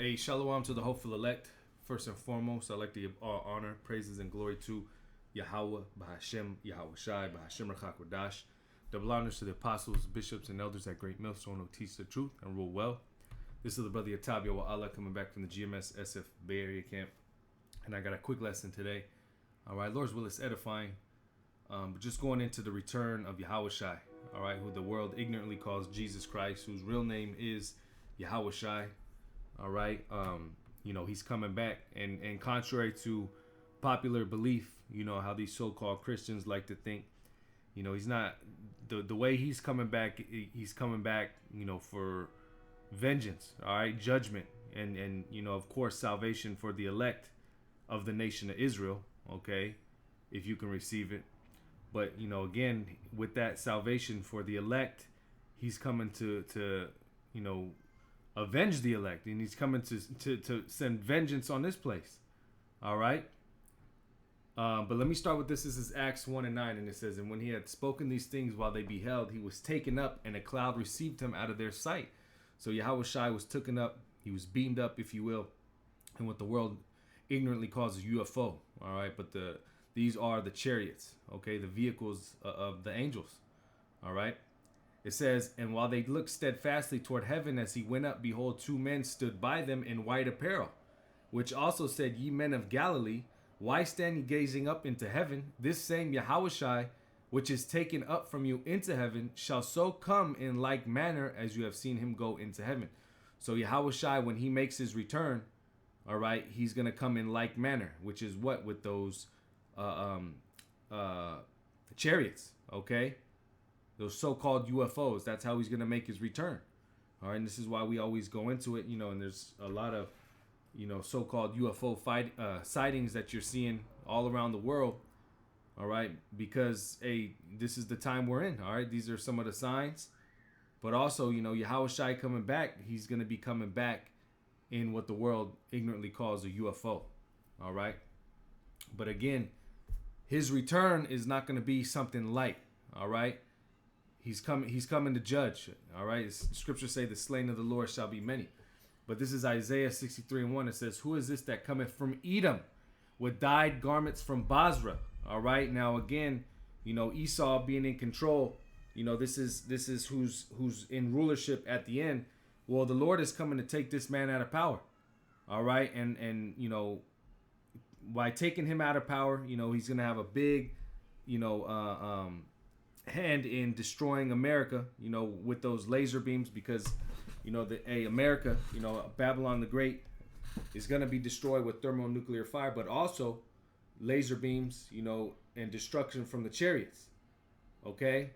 A shalom to the hopeful elect. First and foremost, I'd like to give all honor, praises, and glory to Yahweh, Bahashem, Yahawashi, Bahashem Rachakwadash. Double honors to the apostles, bishops, and elders at Great Millstone who teach the truth and rule well. This is the brother Yatab Allah coming back from the GMS SF Bay Area camp. And I got a quick lesson today. All right, Lord's will is edifying. But just going into the return of Yahawashi, all right, who the world ignorantly calls Jesus Christ, whose real name is Yahawashi. All right, he's coming back, and contrary to popular belief, how these so-called Christians like to think, he's not the way he's coming back. He's coming back, for vengeance, all right, judgment, and of course, salvation for the elect of the nation of Israel. Okay, if you can receive it, but again, with that salvation for the elect, he's coming to avenge the elect, and he's coming to send vengeance on this place. All right. But let me start with this. This is Acts 1:9, and it says, "And when he had spoken these things while they beheld, he was taken up, and a cloud received him out of their sight." So Yahawashi was taken up, he was beamed up, if you will, and what the world ignorantly calls a UFO. All right, but these are the chariots, okay, the vehicles of the angels. All right. It says, "And while they looked steadfastly toward heaven as he went up, behold, two men stood by them in white apparel, which also said, Ye men of Galilee, why stand ye gazing up into heaven? This same Yahawashi, which is taken up from you into heaven, shall so come in like manner as you have seen him go into heaven." So Yahawashi, when he makes his return, all right, he's going to come in like manner, which is what? With those chariots, okay? Those so-called UFOs. That's how he's going to make his return. All right, and this is why we always go into it, and there's a lot of, so-called UFO sightings that you're seeing all around the world. All right, because, hey, this is the time we're in. All right, these are some of the signs. But also, Yahawashi coming back, he's going to be coming back in what the world ignorantly calls a UFO. All right. But again, his return is not going to be something light. All right. He's coming to judge. All right. Scriptures say the slain of the Lord shall be many. But this is Isaiah 63:1. It says, "Who is this that cometh from Edom with dyed garments from Basra?" All right. Now again, Esau being in control. This is who's in rulership at the end. Well, the Lord is coming to take this man out of power. All right. And by taking him out of power, he's going to have a big, hand in destroying America, with those laser beams, because, America, Babylon the Great is going to be destroyed with thermonuclear fire, but also laser beams, and destruction from the chariots. Okay.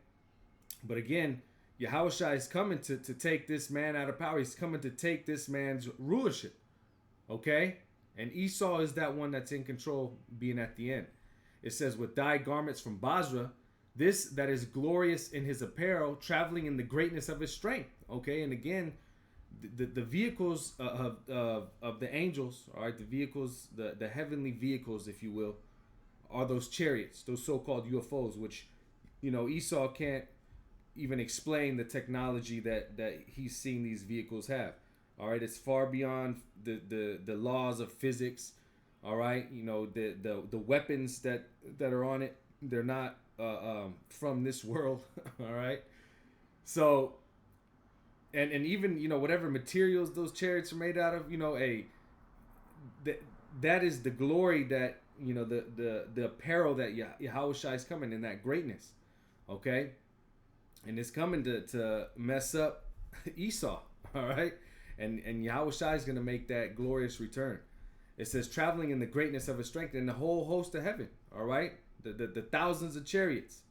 But again, Yahawashi is coming to take this man out of power. He's coming to take this man's rulership. Okay. And Esau is that one that's in control, being at the end. It says, "With dyed garments from Basra, this that is glorious in his apparel, traveling in the greatness of his strength." Okay, and again, the vehicles of the angels, all right, the vehicles, the heavenly vehicles, if you will, are those chariots, those so-called UFOs, which, Esau can't even explain the technology that he's seeing these vehicles have. All right, it's far beyond the laws of physics. All right, the weapons that are on it, they're not from this world. All right, so and even whatever materials those chariots are made out of, that is the glory that the apparel that Yahawashi is coming in, that greatness. Okay, and it's coming to mess up Esau. All right. And Yahawashi is going to make that glorious return. It says, "Traveling in the greatness of his strength," and the whole host of heaven. All right, the thousands of chariots.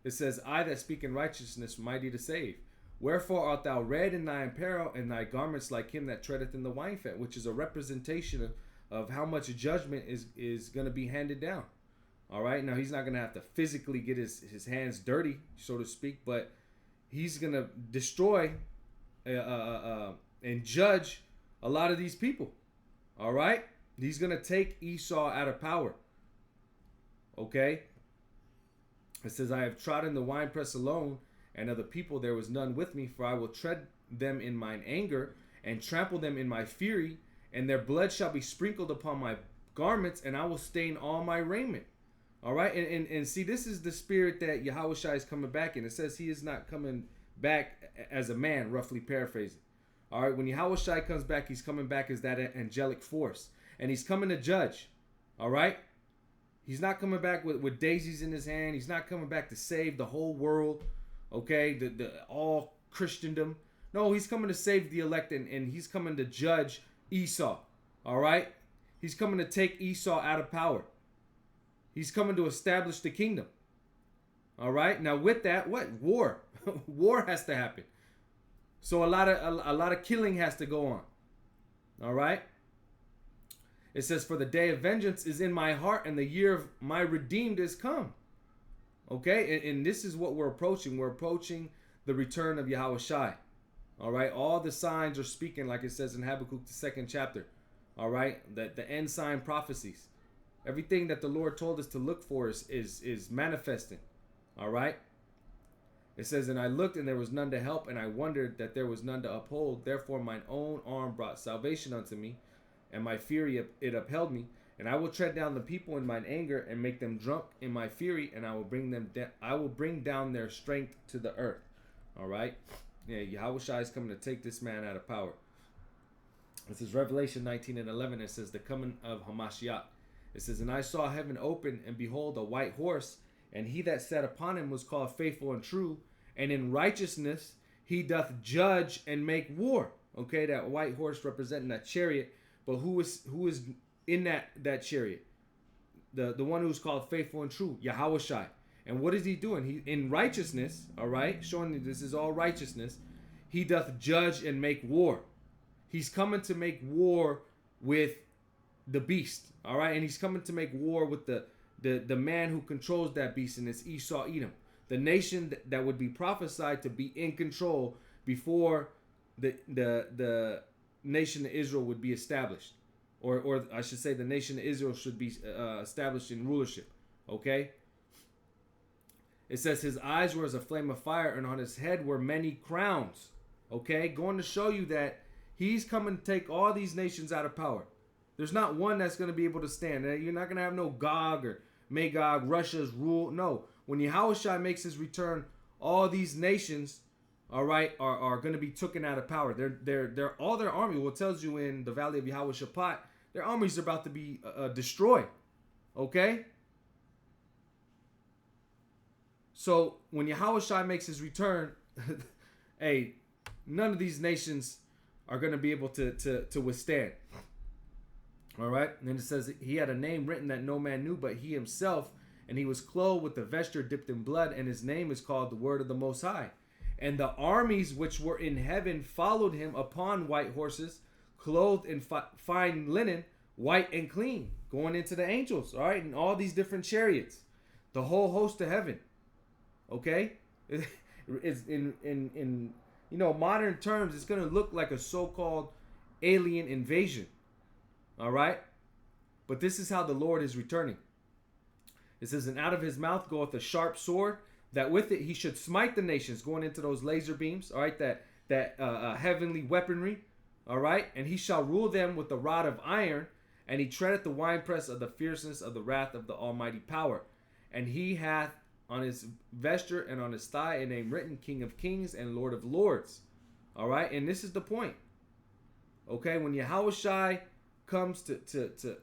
It says, "I that speak in righteousness, mighty to save. Wherefore art thou red in thy apparel, and thy garments like him that treadeth in the wine fat," which is a representation of how much judgment is going to be handed down. All right, now he's not going to have to physically get his hands dirty, so to speak, but he's going to destroy and judge a lot of these people. All right, he's going to take Esau out of power. Okay, it says, "I have trodden the winepress alone, and of the people there was none with me, for I will tread them in mine anger, and trample them in my fury, and their blood shall be sprinkled upon my garments, and I will stain all my raiment. All right, and see, this is the spirit that Yahawashi is coming back in. It says he is not coming back as a man, roughly paraphrasing. All right, when Yahawashi comes back, he's coming back as that angelic force, and he's coming to judge. All right, he's not coming back with daisies in his hand. He's not coming back to save the whole world. Okay, the all Christendom. No, he's coming to save the elect, and he's coming to judge Esau. All right, he's coming to take Esau out of power. He's coming to establish the kingdom. All right. Now with that, what? War. War has to happen. So a lot of killing has to go on. All right. It says, for the day of vengeance is in my heart, and the year of my redeemed is come. Okay. And this is what we're approaching. We're approaching the return of Yahawashi. All right. All the signs are speaking, like it says in Habakkuk, the 2nd chapter. All right. That the end sign prophecies. Everything that the Lord told us to look for is manifesting. All right. It says, and I looked, and there was none to help, and I wondered that there was none to uphold. Therefore mine own arm brought salvation unto me, and my fury it upheld me. And I will tread down the people in mine anger, and make them drunk in my fury, and I will bring down their strength to the earth. All right. Yeah, Yahawashi is coming to take this man out of power. This is Revelation 19:11. It says, the coming of Hamashiach. It says, and I saw heaven open, and behold, a white horse, and he that sat upon him was called Faithful and True, and in righteousness he doth judge and make war. Okay, that white horse representing that chariot, but who is in that chariot? The one who's called Faithful and True, Yahawashi. And what is he doing? He in righteousness, all right, showing that this is all righteousness. He doth judge and make war. He's coming to make war with the beast, all right, and he's coming to make war with the man who controls that beast, and it's Esau Edom, the nation that would be prophesied to be in control before the nation of Israel would be established, or I should say the nation of Israel should be established in rulership. Okay, it says his eyes were as a flame of fire, and on his head were many crowns. Okay, going to show you that he's coming to take all these nations out of power. There's not one that's going to be able to stand. You're not going to have no Gog or Magog, Russia's rule. No. When Yahawashi makes his return, all these nations, all right, are going to be taken out of power. They're all their army. Well, it tells you in the Valley of Yahawashi, their armies are about to be destroyed. Okay? So when Yahawashi makes his return, hey, none of these nations are going to be able to withstand. All right. And then it says he had a name written that no man knew but he himself. And he was clothed with the vesture dipped in blood. And his name is called the Word of the Most High. And the armies which were in heaven followed him upon white horses, clothed in fine linen, white and clean, going into the angels. All right. And all these different chariots. The whole host of heaven. Okay. It's in modern terms, it's going to look like a so-called alien invasion. All right. But this is how the Lord is returning. It says, and out of his mouth goeth a sharp sword, that with it he should smite the nations, going into those laser beams. All right. That heavenly weaponry. All right. And he shall rule them with the rod of iron, and he treadeth the winepress of the fierceness of the wrath of the almighty power. And he hath on his vesture and on his thigh a name written, King of Kings and Lord of Lords. All right. And this is the point. Okay. When Yahawashi comes to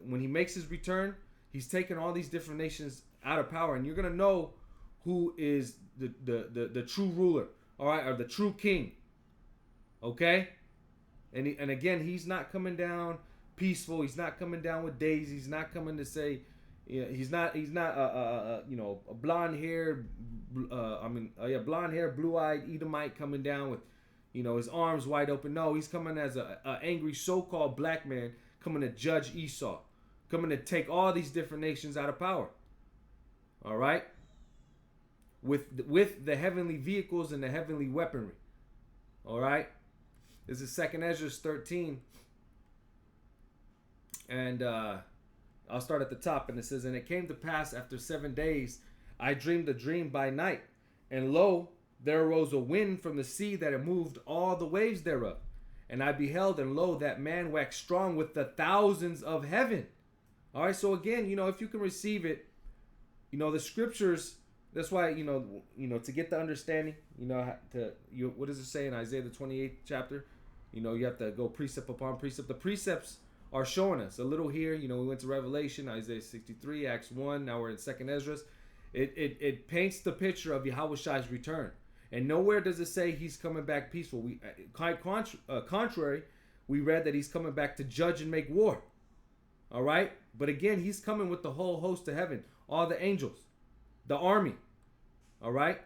when he makes his return, he's taking all these different nations out of power, and you're gonna know who is the true ruler, all right, or the true king. Okay, and again, he's not coming down peaceful. He's not coming down with daisies. He's not coming to say, he's not a blonde hair, blonde hair, blue-eyed Edomite coming down with, his arms wide open. No, he's coming as a angry so-called black man, coming to judge Esau, coming to take all these different nations out of power. All right, with the heavenly vehicles and the heavenly weaponry. All right, this is 2nd Ezra 13, and I'll start at the top. And it says, and it came to pass after 7 days, I dreamed a dream by night, and lo, there arose a wind from the sea that it moved all the waves thereof. And I beheld, and lo, that man waxed strong with the thousands of heaven. All right, so again, if you can receive it, the scriptures. That's why to get the understanding. What does it say in Isaiah the 28th chapter? You have to go precept upon precept. The precepts are showing us a little here. We went to Revelation, Isaiah 63, Acts 1. Now we're in 2nd Esdras. It paints the picture of Yahawashi's return. And nowhere does it say he's coming back peaceful. Contrary, we read that he's coming back to judge and make war. All right? But again, he's coming with the whole host of heaven, all the angels, the army. All right?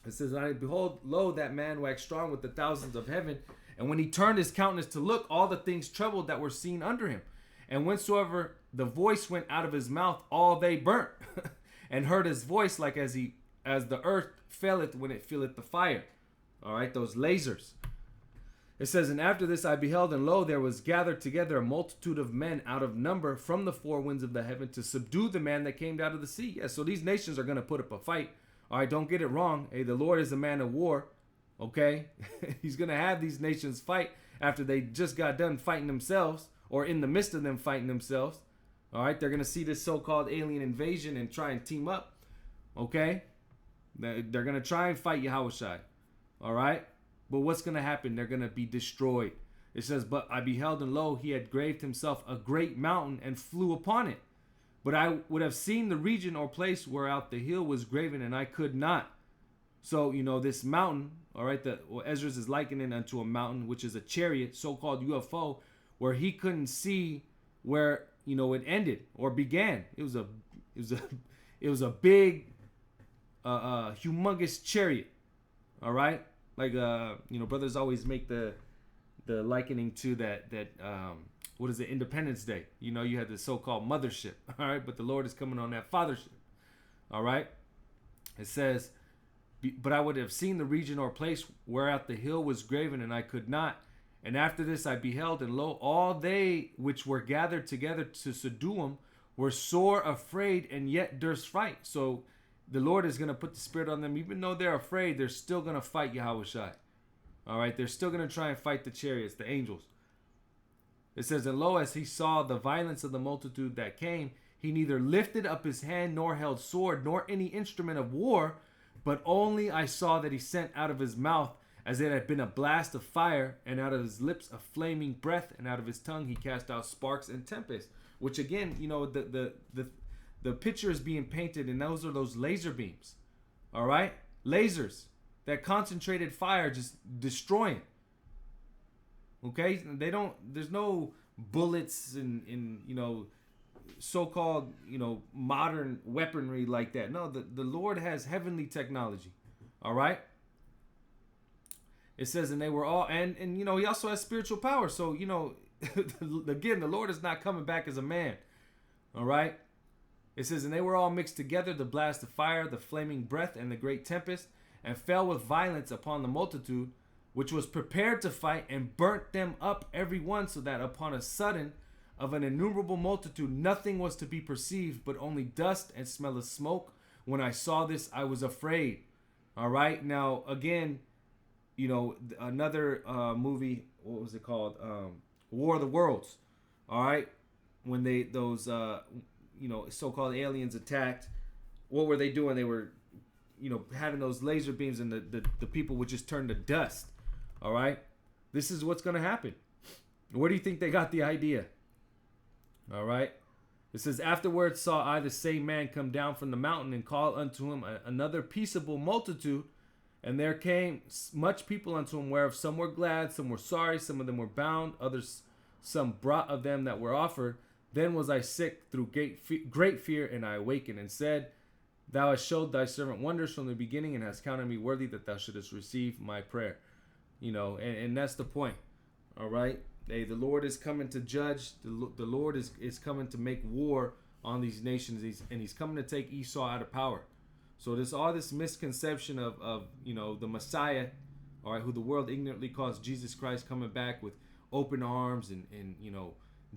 It says, and I behold, lo, that man waxed strong with the thousands of heaven. And when he turned his countenance to look, all the things trembled that were seen under him. And whensoever the voice went out of his mouth, all they burnt. And heard his voice like as the earth faileth when it feeleth the fire. All right, those lasers. It says, and after this I beheld, and lo, there was gathered together a multitude of men out of number from the four winds of the heaven to subdue the man that came out of the sea. Yeah, so these nations are going to put up a fight. All right, don't get it wrong. Hey, the Lord is a man of war. Okay, he's going to have these nations fight after they just got done fighting themselves, or in the midst of them fighting themselves. All right, they're going to see this so-called alien invasion and try and team up. Okay, they're going to try and fight Yahawashi. All right, but what's going to happen? They're going to be destroyed. It says, but I beheld, and lo, he had graved himself a great mountain and flew upon it. But I would have seen the region or place whereout the hill was graven, and I could not. So, this mountain, all right, Ezra is likening unto a mountain, which is a chariot, so-called UFO, where he couldn't see where, it ended or began. It was a big, humongous chariot, all right? Like, brothers always make the likening to that what is it, Independence Day. You had the so-called mothership, all right? But the Lord is coming on that fathership, all right? It says, but I would have seen the region or place whereat the hill was graven, and I could not. And after this I beheld, and lo, all they which were gathered together to subdue him were sore afraid, and yet durst fight. So the Lord is going to put the spirit on them. Even though they're afraid, they're still going to fight Yahawashi. All right, they're still going to try and fight the chariots, the angels. It says, and lo, as he saw the violence of the multitude that came, he neither lifted up his hand, nor held sword, nor any instrument of war, but only I saw that he sent out of his mouth as it had been a blast of fire, and out of his lips a flaming breath, and out of his tongue he cast out sparks and tempest. Which again, the picture is being painted, and those are those laser beams. All right, lasers, that concentrated fire just destroying. Okay, there's no bullets and so-called modern weaponry like that. No, the Lord has heavenly technology. All right. It says, and they were all, and he also has spiritual power. So again, the Lord is not coming back as a man. All right. It says, and they were all mixed together, the blast of fire, the flaming breath, and the great tempest, and fell with violence upon the multitude, which was prepared to fight, and burnt them up every one, so that upon a sudden of an innumerable multitude nothing was to be perceived, but only dust and smell of smoke. When I saw this, I was afraid. All right. Now again, another movie, what was it called? War of the Worlds. All right. When those so-called aliens attacked, what were they doing? They were, having those laser beams, and the people would just turn to dust. All right. This is what's going to happen. Where do you think they got the idea? All right. It says, afterwards saw I the same man come down from the mountain, and call unto him another peaceable multitude. And there came much people unto him, whereof some were glad, some were sorry, some of them were bound, others some brought of them that were offered. Then was I sick through great fear, and I awakened and said, Thou hast showed thy servant wonders from the beginning, and hast counted me worthy that thou shouldest receive my prayer. And that's the point. All right. Hey, the Lord is coming to judge. The Lord is coming to make war on these nations, and he's coming to take Esau out of power. So there's all this misconception of the Messiah, all right, who the world ignorantly calls Jesus Christ, coming back with open arms and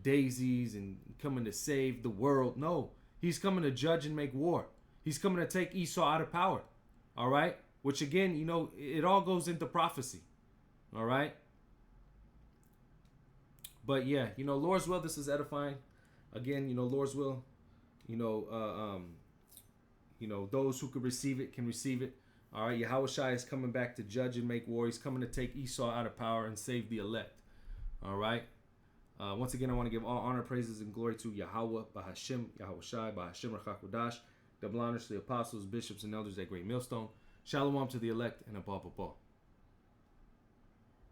daisies and coming to save the world. No, he's coming to judge and make war. He's coming to take Esau out of power. All right, which again, it all goes into prophecy. All right. But yeah, Lord's will, this is edifying. Again, Lord's will, you know, those who could receive it can receive it. All right, Yahawashi is coming back to judge and make war. He's coming to take Esau out of power and save the elect. All right. Once again, I want to give all honor, praises, and glory to Yahweh, Bahashim, Yahawashi, Bahashim Rachakodash. Double honors to the apostles, bishops, and elders at Great Millstone. Shalom to the elect and above.